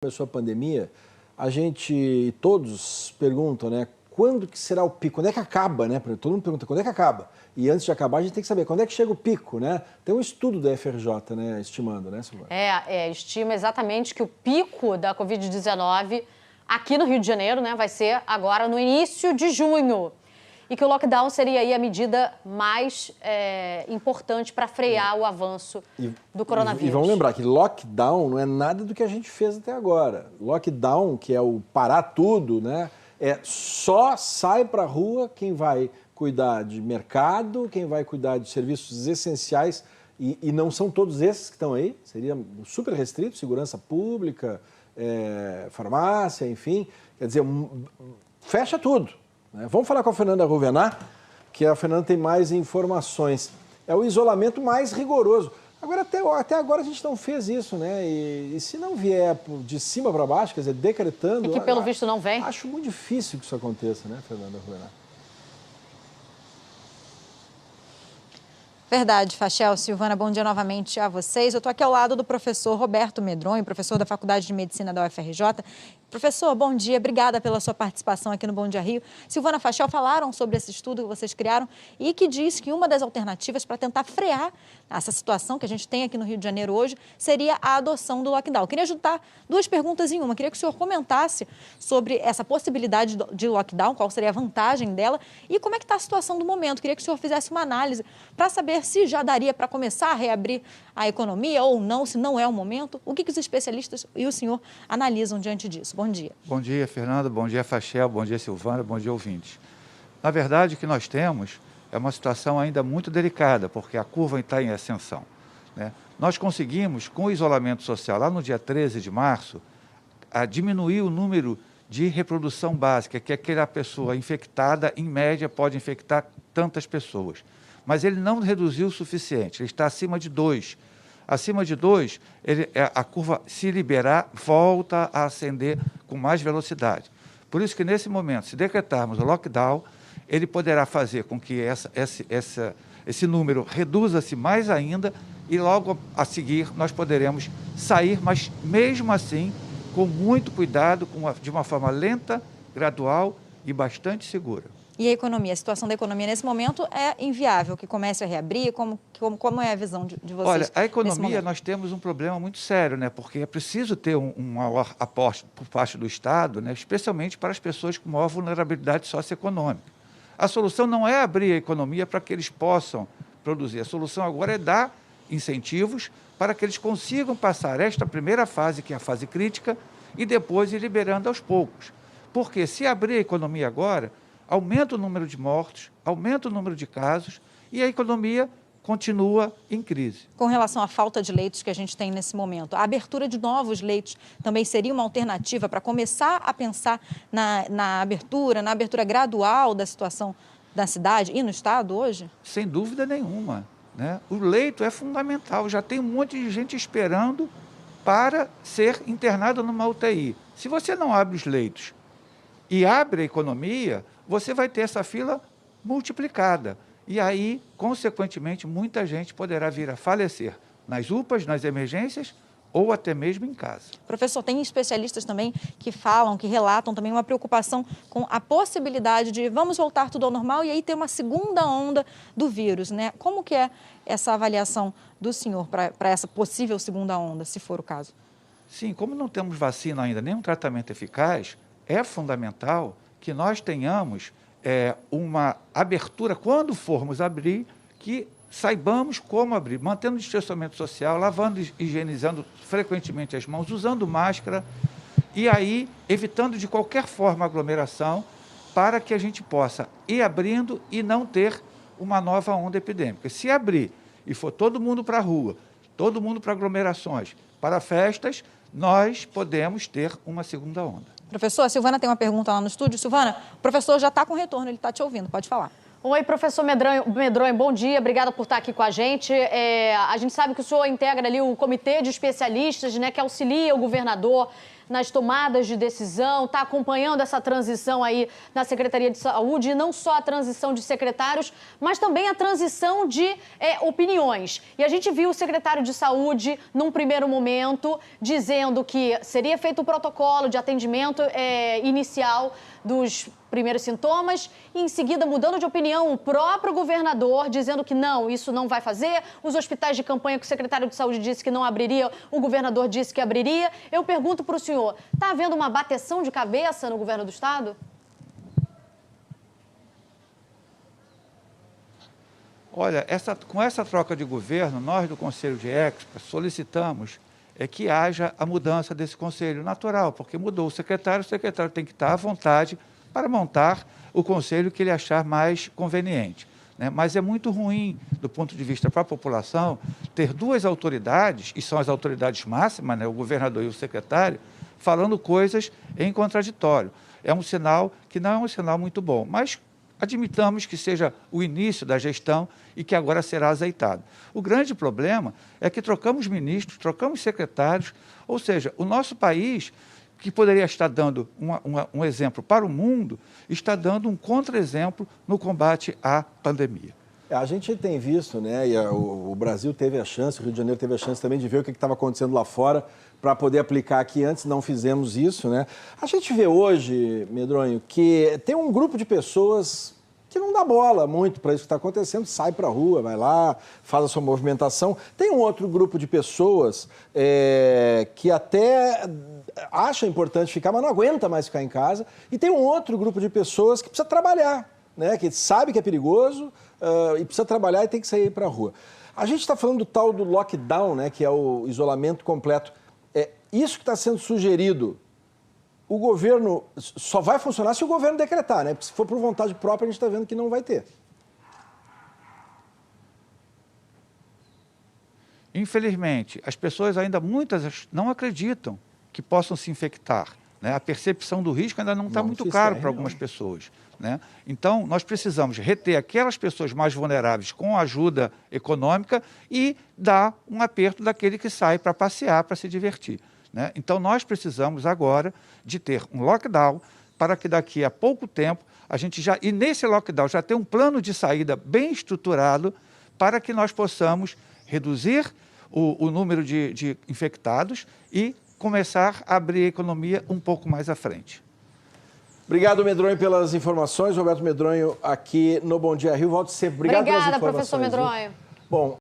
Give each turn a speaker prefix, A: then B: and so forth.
A: Começou a pandemia, a gente, todos perguntam, né, quando que será o pico? Quando é que acaba, né? Todo mundo pergunta, quando é que acaba? E antes de acabar, a gente tem que saber, quando é que chega o pico, né? Tem um estudo da FRJ, né, estimando, né, Silvana?
B: Estima exatamente que o pico da Covid-19 aqui no Rio de Janeiro, né, vai ser agora no início de junho. E que o lockdown seria aí a medida mais importante para frear o avanço do coronavírus.
A: E vamos lembrar que lockdown não é nada do que a gente fez até agora. Lockdown, que é o parar tudo, né? Só sai para a rua quem vai cuidar de mercado, quem vai cuidar de serviços essenciais, e não são todos esses que estão aí, seria super restrito, segurança pública, farmácia, enfim. Quer dizer, fecha tudo. Vamos falar com a Fernanda Ruvenar, que a Fernanda tem mais informações. É o isolamento mais rigoroso. Agora, até agora a gente não fez isso, né? E se não vier de cima para baixo, quer dizer, decretando...
B: E que pelo visto não vem.
A: Acho muito difícil que isso aconteça, né, Fernanda Ruvenar?
C: Verdade, Fachel. Silvana, bom dia novamente a vocês. Eu estou aqui ao lado do professor Roberto Medronho, professor da Faculdade de Medicina da UFRJ. Professor, bom dia. Obrigada pela sua participação aqui no Bom Dia Rio. Silvana, Fachel falaram sobre esse estudo que vocês criaram e que diz que uma das alternativas para tentar frear essa situação que a gente tem aqui no Rio de Janeiro hoje seria a adoção do lockdown. Eu queria juntar duas perguntas em uma. Queria que o senhor comentasse sobre essa possibilidade de lockdown, qual seria a vantagem dela e como é que está a situação do momento. Queria que o senhor fizesse uma análise para saber se já daria para começar a reabrir a economia ou não, se não é o momento. O que os especialistas e o senhor analisam diante disso? Bom dia.
D: Bom dia, Fernanda. Bom dia, Fachel. Bom dia, Silvana. Bom dia, ouvintes. Na verdade, o que nós temos é uma situação ainda muito delicada, porque a curva está em ascensão, né? Nós conseguimos, com o isolamento social, lá no dia 13 de março, a diminuir o número de reprodução básica, que aquela pessoa infectada, em média, pode infectar tantas pessoas. Mas ele não reduziu o suficiente, ele está acima de 2. Acima de 2, a curva, se liberar, volta a ascender com mais velocidade. Por isso que, nesse momento, se decretarmos o lockdown, ele poderá fazer com que esse número reduza-se mais ainda e, logo a seguir, nós poderemos sair, mas, mesmo assim, com muito cuidado, de uma forma lenta, gradual e bastante segura.
C: E a economia? A situação da economia nesse momento é inviável, que comece a reabrir? Como é a visão de vocês?
D: Olha, a economia, nós temos um problema muito sério, né? Porque é preciso ter um maior aporte por parte do Estado, né? Especialmente para as pessoas com maior vulnerabilidade socioeconômica. A solução não é abrir a economia para que eles possam produzir. A solução agora é dar incentivos para que eles consigam passar esta primeira fase, que é a fase crítica, e depois ir liberando aos poucos. Porque se abrir a economia agora, aumenta o número de mortos, aumenta o número de casos e a economia continua em crise.
C: Com relação à falta de leitos que a gente tem nesse momento, a abertura de novos leitos também seria uma alternativa para começar a pensar na abertura gradual da situação da cidade e no estado hoje?
D: Sem dúvida nenhuma, né? O leito é fundamental, já tem um monte de gente esperando para ser internado numa UTI. Se você não abre os leitos e abre a economia, você vai ter essa fila multiplicada. E aí, consequentemente, muita gente poderá vir a falecer nas UPAs, nas emergências ou até mesmo em casa.
C: Professor, tem especialistas também que falam, que relatam também uma preocupação com a possibilidade de vamos voltar tudo ao normal e aí ter uma segunda onda do vírus, né? Como que é essa avaliação do senhor para essa possível segunda onda, se for o caso?
D: Sim, como não temos vacina ainda, nem um tratamento eficaz, é fundamental que nós tenhamos uma abertura, quando formos abrir, que saibamos como abrir, mantendo o distanciamento social, lavando e higienizando frequentemente as mãos, usando máscara e aí evitando de qualquer forma aglomeração para que a gente possa ir abrindo e não ter uma nova onda epidêmica. Se abrir e for todo mundo para a rua, todo mundo para aglomerações, para festas, nós podemos ter uma segunda onda.
C: Professor, a Silvana tem uma pergunta lá no estúdio. Silvana, o professor já está com retorno, ele está te ouvindo, pode falar.
B: Oi, professor Medronho, bom dia, obrigada por estar aqui com a gente. A gente sabe que o senhor integra ali o comitê de especialistas, né, que auxilia o governador nas tomadas de decisão, está acompanhando essa transição aí na Secretaria de Saúde, e não só a transição de secretários, mas também a transição de opiniões. E a gente viu o secretário de Saúde, num primeiro momento, dizendo que seria feito o protocolo de atendimento inicial dos primeiros sintomas e, em seguida, mudando de opinião, o próprio governador dizendo que não, isso não vai fazer. Os hospitais de campanha que o secretário de Saúde disse que não abriria, o governador disse que abriria. Eu pergunto para o senhor, está havendo uma bateção de cabeça no governo do Estado?
D: Olha, com essa troca de governo, nós do Conselho de Experts solicitamos que haja a mudança desse conselho natural, porque mudou o secretário tem que estar à vontade para montar o conselho que ele achar mais conveniente, né? Mas é muito ruim, do ponto de vista para a população, ter duas autoridades, e são as autoridades máximas, né, o governador e o secretário, falando coisas em contraditório. É um sinal que não é um sinal muito bom, mas admitamos que seja o início da gestão e que agora será azeitado. O grande problema é que trocamos ministros, trocamos secretários, ou seja, o nosso país, que poderia estar dando um exemplo para o mundo, está dando um contra-exemplo no combate à pandemia.
A: A gente tem visto, né, e o Brasil teve a chance, o Rio de Janeiro teve a chance também de ver o que estava acontecendo lá fora para poder aplicar aqui. Antes não fizemos isso, né? A gente vê hoje, Medronho, que tem um grupo de pessoas que não dá bola muito para isso que está acontecendo, sai para a rua, vai lá, faz a sua movimentação. Tem um outro grupo de pessoas que até acha importante ficar, mas não aguenta mais ficar em casa. E tem um outro grupo de pessoas que precisa trabalhar, né, que sabe que é perigoso e precisa trabalhar e tem que sair para a rua. A gente está falando do tal do lockdown, né, que é o isolamento completo. Isso que está sendo sugerido, o governo só vai funcionar se o governo decretar, né? Porque se for por vontade própria, a gente está vendo que não vai ter.
D: Infelizmente, as pessoas ainda, muitas, não acreditam que possam se infectar, né? A percepção do risco ainda não está muito claro para algumas pessoas, né? Então, nós precisamos reter aquelas pessoas mais vulneráveis com ajuda econômica e dar um aperto daquele que sai para passear, para se divertir, né? Então, nós precisamos agora de ter um lockdown para que daqui a pouco tempo a gente já, e nesse lockdown já ter um plano de saída bem estruturado para que nós possamos reduzir o número de infectados e começar a abrir a economia um pouco mais à frente.
A: Obrigado, Medronho, pelas informações. Roberto Medronho aqui no Bom Dia Rio. Volto sempre. Obrigado pelas informações.
B: Obrigada, professor Medronho.
A: Bom,